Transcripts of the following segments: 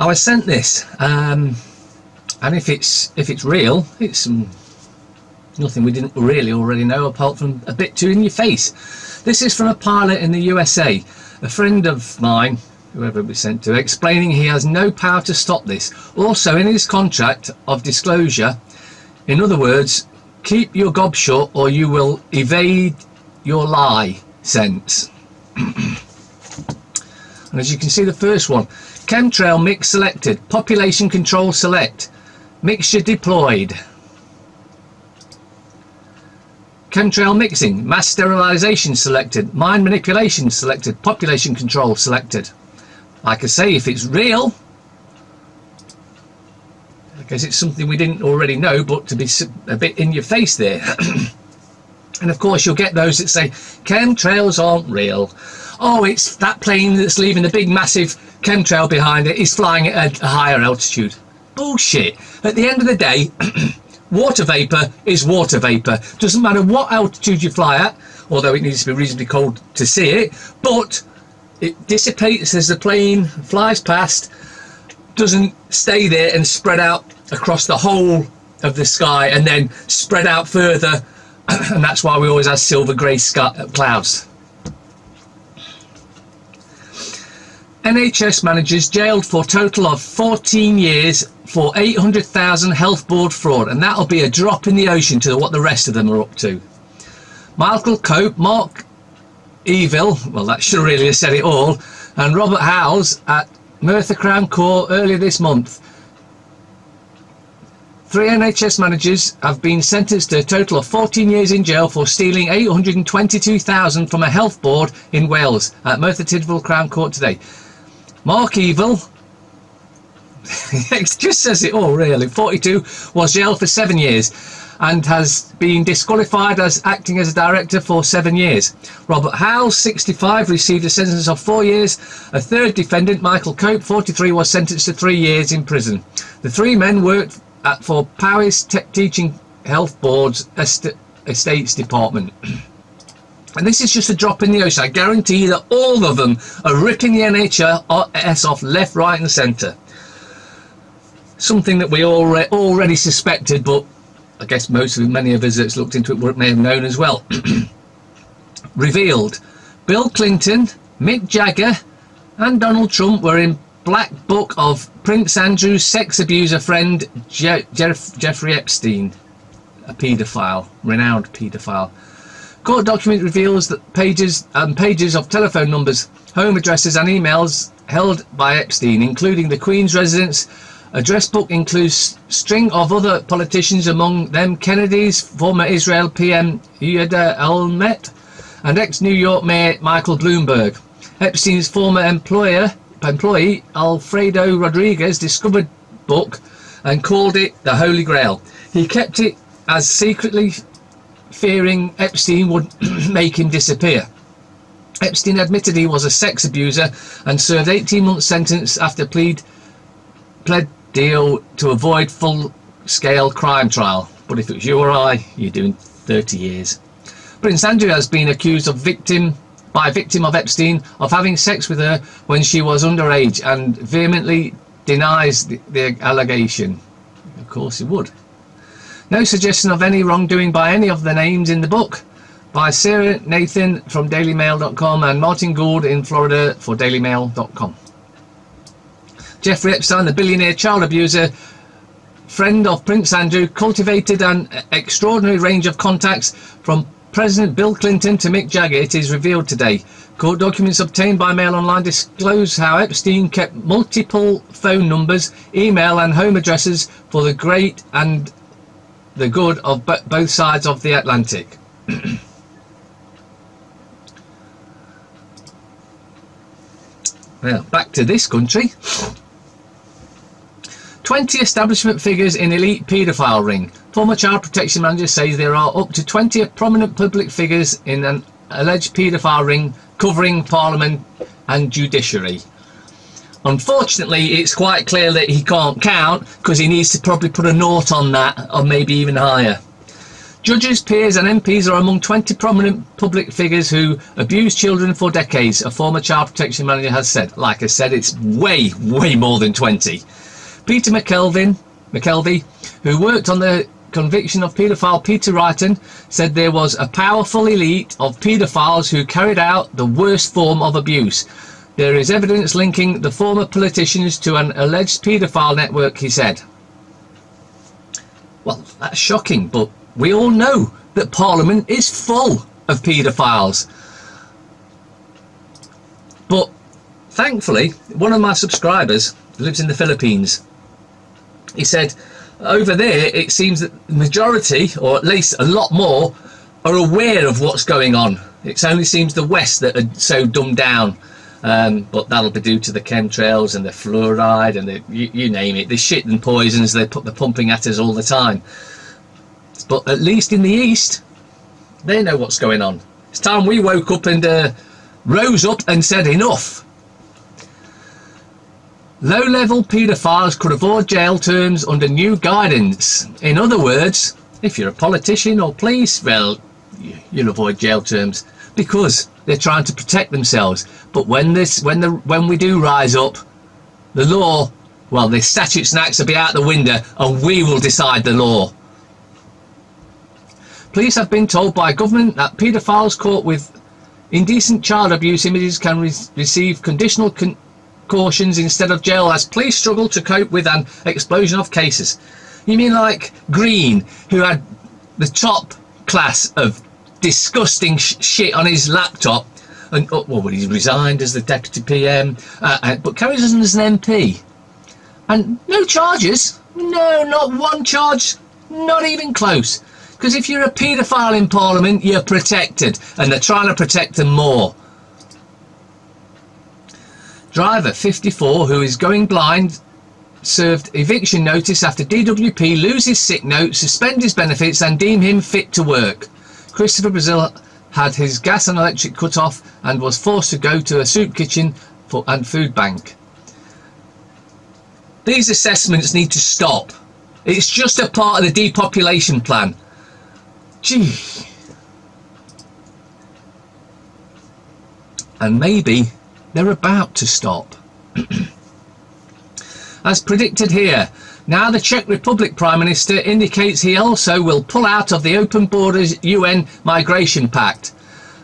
I was sent this, and if it's real, it's nothing we didn't really already know, apart from a bit too in your face. This is from a pilot in the USA, a friend of mine, whoever it was sent to, explaining he has no power to stop this. Also, in his contract of disclosure, in other words, keep your gob shut or you will evade your license. And as you can see, the first one, chemtrail mix selected, population control select, mixture deployed. Chemtrail mixing, mass sterilisation selected, mind manipulation selected, population control selected. Like I say, if it's real, I guess it's something we didn't already know, but to be a bit in your face there. And of course you'll get those that say chemtrails aren't real. Oh, it's that plane that's leaving the big massive chemtrail behind it is flying at a higher altitude. Bullshit. At the end of the day, water vapour is water vapour. Doesn't matter what altitude you fly at, although it needs to be reasonably cold to see it, but it dissipates as the plane flies past, doesn't stay there and spread out across the whole of the sky and then spread out further, and that's why we always have silver grey clouds. NHS managers jailed for a total of 14 years for 800,000 health board fraud, and that'll be a drop in the ocean to what the rest of them are up to. Michael Cope, Mark Evil, well that should really have said it all, and Robert Howes at Merthyr Crown Court earlier this month. 3 NHS managers have been sentenced to a total of 14 years in jail for stealing 822,000 from a health board in Wales at Merthyr Tydfil Crown Court today. Mark Evil, it just says it all really, 42, was jailed for 7 years and has been disqualified as acting as a director for 7 years. Robert Howes, 65, received a sentence of 4 years. A third defendant, Michael Cope, 43, was sentenced to 3 years in prison. The 3 men worked for Powys Teaching Health Board's Estates Department. And this is just a drop in the ocean. I guarantee that all of them are ripping the NHS off left, right and centre. Something that we already suspected, but I guess many of us that's looked into it may have known as well. Revealed. Bill Clinton, Mick Jagger and Donald Trump were in Black Book of Prince Andrew's sex abuser friend Jeffrey Epstein, a paedophile, renowned paedophile. Court document reveals that pages of telephone numbers, home addresses and emails held by Epstein, including the Queen's residence. Address book includes string of other politicians, among them Kennedy's, former Israel PM Yehuda Elmet and ex-New York Mayor Michael Bloomberg. Epstein's former employee Alfredo Rodriguez discovered the book and called it the Holy Grail. He kept it as secretly, fearing Epstein would make him disappear. Epstein admitted he was a sex abuser and served 18-month sentence after pled deal to avoid full-scale crime trial. But if it was you or I, you're doing 30 years. Prince Andrew has been accused of victim of Epstein of having sex with her when she was underage and vehemently denies the allegation. Of course he would. No suggestion of any wrongdoing by any of the names in the book. By Sarah Nathan from dailymail.com and Martin Gould in Florida for dailymail.com. Jeffrey Epstein, the billionaire child abuser, friend of Prince Andrew, cultivated an extraordinary range of contacts from President Bill Clinton to Mick Jagger, it is revealed today. Court documents obtained by Mail Online disclose how Epstein kept multiple phone numbers, email and home addresses for the great and the good of both sides of the Atlantic. Well, back to this country. 20 establishment figures in elite paedophile ring. Former child protection manager says there are up to 20 prominent public figures in an alleged paedophile ring covering Parliament and judiciary. Unfortunately, it's quite clear that he can't count because he needs to probably put a naught on that, or maybe even higher. Judges, peers and MPs are among 20 prominent public figures who abuse children for decades, a former child protection manager has said. Like I said, it's way more than 20. Peter McKelvey, who worked on the conviction of paedophile Peter Wrighton, said there was a powerful elite of paedophiles who carried out the worst form of abuse. There is evidence linking the former politicians to an alleged paedophile network, he said. Well, that's shocking, but we all know that Parliament is full of paedophiles. But thankfully, one of my subscribers lives in the Philippines. He said, over there, it seems that the majority, or at least a lot more, are aware of what's going on. It only seems the West that are so dumbed down. But that'll be due to the chemtrails and the fluoride and the, you name it, the shit and poisons they're pumping at us all the time. But at least in the East, they know what's going on. It's time we woke up and rose up and said enough. Low-level paedophiles could avoid jail terms under new guidance. In other words, if you're a politician or police, well, you'll avoid jail terms because they're trying to protect themselves. But when we do rise up, the law, well, the statutes and acts will be out the window, and we will decide the law. Police have been told by government that paedophiles caught with indecent child abuse images can receive conditional cautions instead of jail as police struggle to cope with an explosion of cases. You mean like Green, who had the top class of disgusting shit on his laptop, and well, he resigned as the deputy PM, but carries on as an MP, and no charges, no, not one charge, not even close. Because if you're a paedophile in Parliament, you're protected, and they're trying to protect them more. Driver 54, who is going blind, served eviction notice after DWP lose his sick note, suspend his benefits and deem him fit to work. Christopher Brazil had his gas and electric cut off and was forced to go to a soup kitchen and food bank. These assessments need to stop. It's just a part of the depopulation plan. Gee. And maybe they're about to stop. As predicted here, now the Czech Republic Prime Minister indicates he also will pull out of the Open Borders UN Migration Pact.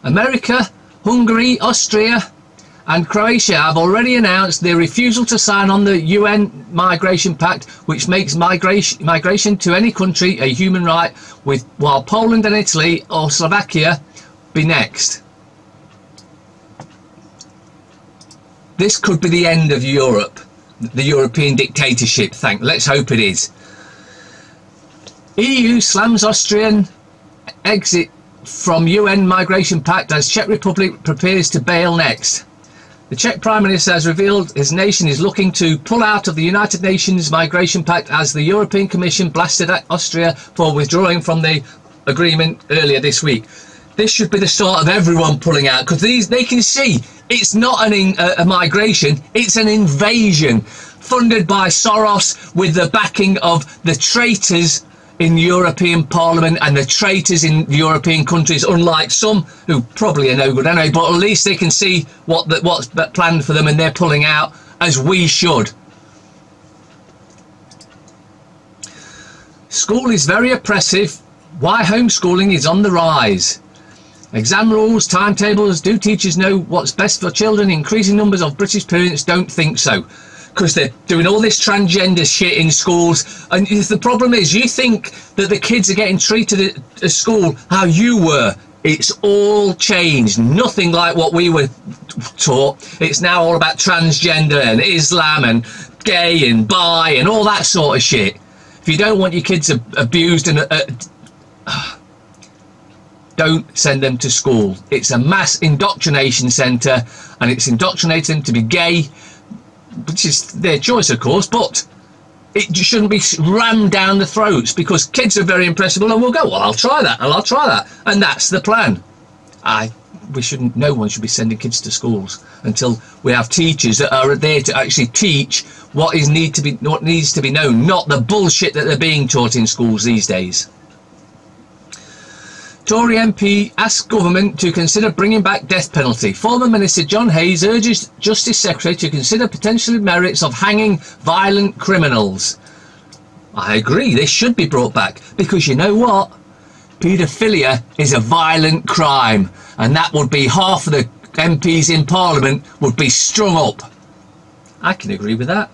America, Hungary, Austria and Croatia have already announced their refusal to sign on the UN Migration Pact, which makes migration to any country a human right, while Poland and Italy or Slovakia be next. This could be the end of Europe, the European dictatorship. Let's hope it is. EU slams Austrian exit from UN Migration Pact as Czech Republic prepares to bail next. The Czech Prime Minister has revealed his nation is looking to pull out of the United Nations Migration Pact as the European Commission blasted at Austria for withdrawing from the agreement earlier this week. This should be the start of everyone pulling out, because they can see it's not a migration, it's an invasion funded by Soros with the backing of the traitors in the European Parliament and the traitors in European countries, unlike some who probably are no good anyway, but at least they can see what's planned for them and they're pulling out, as we should. School is very oppressive. Why homeschooling is on the rise. Exam rules, timetables, do teachers know what's best for children? Increasing numbers of British parents don't think so, because they're doing all this transgender shit in schools. And the problem is, you think that the kids are getting treated at school how you were. It's all changed. Nothing like what we were taught. It's now all about transgender and Islam and gay and bi and all that sort of shit. If you don't want your kids abused and don't send them to school. It's a mass indoctrination centre, and it's indoctrinating them to be gay, which is their choice, of course, but it shouldn't be rammed down the throats, because kids are very impressible and will go, well, I'll try that, and I'll try that, and that's the plan. No one should be sending kids to schools until we have teachers that are there to actually teach what needs to be known, not the bullshit that they're being taught in schools these days. Tory MP asks government to consider bringing back death penalty. Former Minister John Hayes urges Justice Secretary to consider potential merits of hanging violent criminals. I agree, this should be brought back, because you know what? Paedophilia is a violent crime, and that would be half of the MPs in Parliament would be strung up. I can agree with that.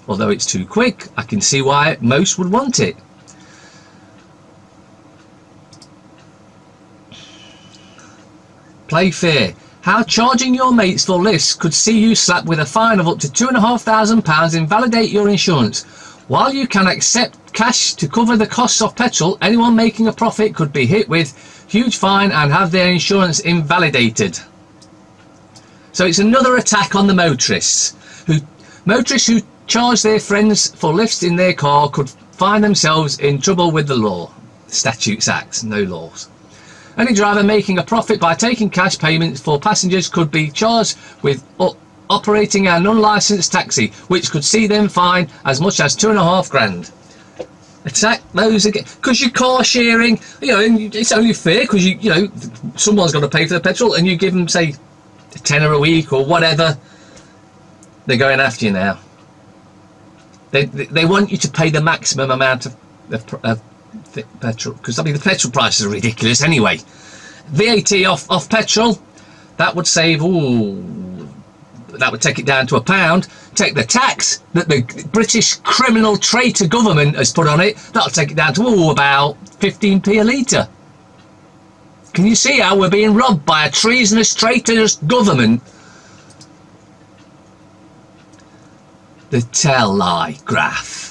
Although it's too quick, I can see why most would want it. Play fair. How charging your mates for lifts could see you slapped with a fine of up to £2,500 invalidate your insurance. While you can accept cash to cover the costs of petrol, anyone making a profit could be hit with huge fine and have their insurance invalidated. So it's another attack on the motorists who charge their friends for lifts in their car could find themselves in trouble with the law. Statutes Act, no laws. Any driver making a profit by taking cash payments for passengers could be charged with operating an unlicensed taxi, which could see them fined as much as £2,500. Attack those again, because you're car sharing, you know, and it's only fair because you know someone's got to pay for the petrol, and you give them say a tenner a week or whatever. They're going after you now. They want you to pay the maximum amount of petrol, because I mean the petrol prices are ridiculous anyway. VAT off petrol, that would save, that would take it down to £1. Take the tax that the British criminal traitor government has put on it, that'll take it down to about 15p a litre. Can you see how we're being robbed by a treasonous, traitorous government? The tell-lie graph.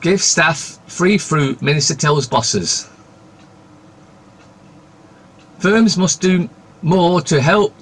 Give staff free fruit, Minister tells bosses. Firms must do more to help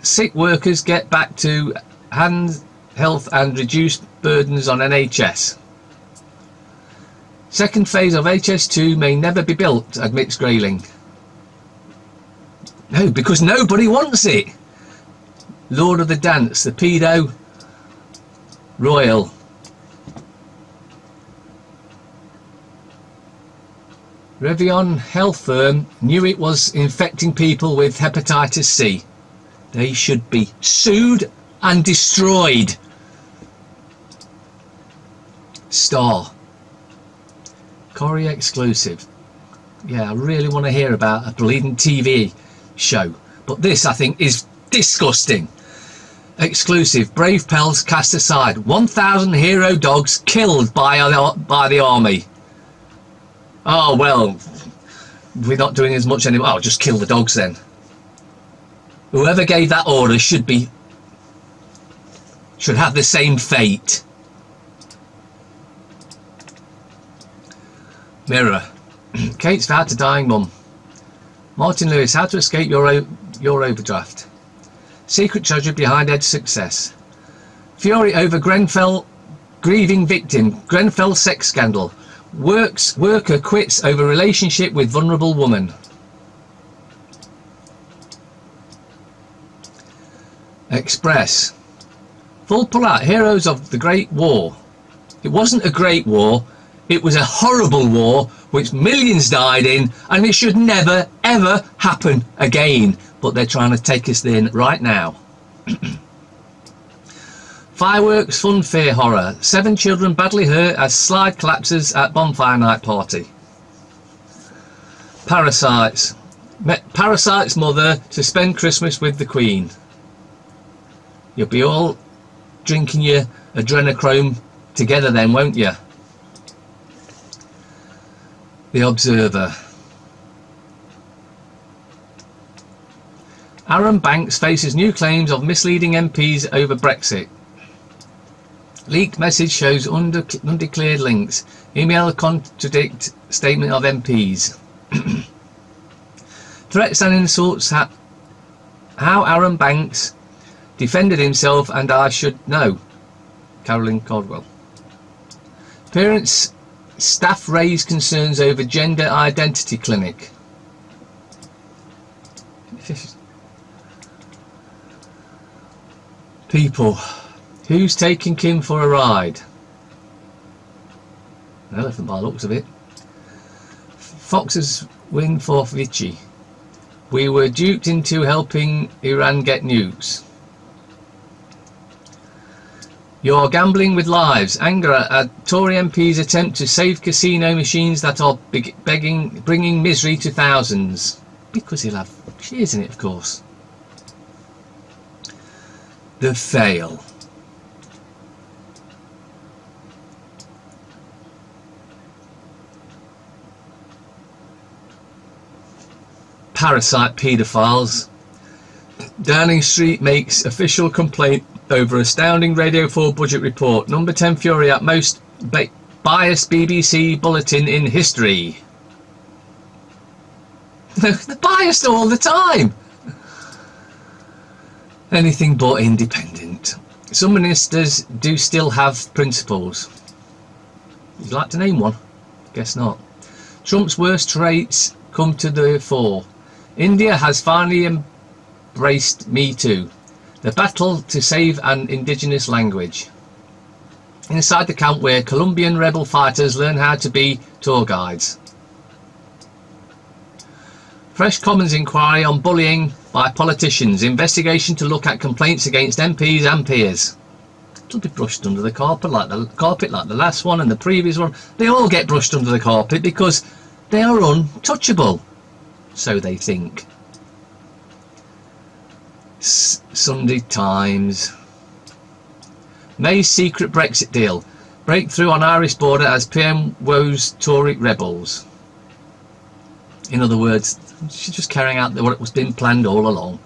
sick workers get back to hand health and reduce burdens on NHS. Second phase of HS2 may never be built, admits Grayling. No, because nobody wants it. Lord of the Dance, the pedo royal. Revyon health firm knew it was infecting people with hepatitis C. They should be sued and destroyed. Star. Corrie exclusive. Yeah, I really want to hear about a bleeding TV show. But this, I think, is disgusting. Exclusive. Brave Pels cast aside. 1,000 hero dogs killed by the army. Oh, well, we're not doing as much anymore. Oh, just kill the dogs then. Whoever gave that order should have the same fate. Mirror. Kate's vowed to dying mum. Martin Lewis, how to escape your overdraft. Secret treasure behind Ed's success. Fury over Grenfell grieving victim. Grenfell sex scandal. Worker quits over relationship with vulnerable woman. Express. Full pull-out. Heroes of the Great War. It wasn't a great war. It was a horrible war which millions died in, and it should never ever happen again. But they're trying to take us there right now. Fireworks funfair horror. 7 children badly hurt as slide collapses at bonfire night party. Parasites. Parasite's mother to spend Christmas with the Queen. You'll be all drinking your adrenochrome together then, won't you? The Observer. Aaron Banks faces new claims of misleading MPs over Brexit. Leaked message shows undeclared links. Email contradict statement of MPs. Threats and insults. How Aaron Banks defended himself and I should know. Carolyn Caldwell. Parents, staff raise concerns over gender identity clinic. People. Who's taking Kim for a ride? An elephant by the looks of it. Foxes win for Vichy. We were duped into helping Iran get nukes. You're gambling with lives. Anger at Tory MP's attempt to save casino machines that are bringing misery to thousands. Because he'll have shares in it, of course. The fail. Parasite paedophiles. Downing Street makes official complaint over astounding Radio 4 budget report. Number 10 fury at most biased BBC bulletin in history. They're biased all the time. Anything but independent. Some ministers do still have principles. Would you like to name one? Guess not. Trump's worst traits come to the fore. India has finally embraced Me Too. The battle to save an indigenous language. Inside the camp where Colombian rebel fighters learn how to be tour guides. Fresh Commons inquiry on bullying by politicians. Investigation to look at complaints against MPs and peers. It'll be brushed under the carpet like the last one and the previous one. They all get brushed under the carpet because they are untouchable. So they think. Sunday Times. May's secret Brexit deal. Breakthrough on Irish border as PM woes Tory rebels. In other words, she's just carrying out what was being planned all along.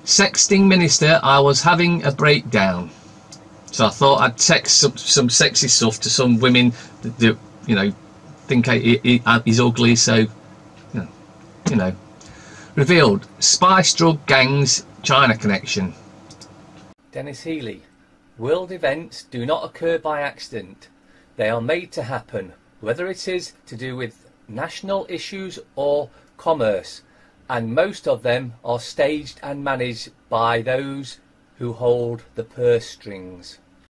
Sexting minister, I was having a breakdown. So I thought I'd text some sexy stuff to some women that you know, think he's ugly, so you know. Revealed spice drug gangs China connection. Dennis Healy. World events do not occur by accident. They are made to happen, whether it is to do with national issues or commerce, and most of them are staged and managed by those who hold the purse strings.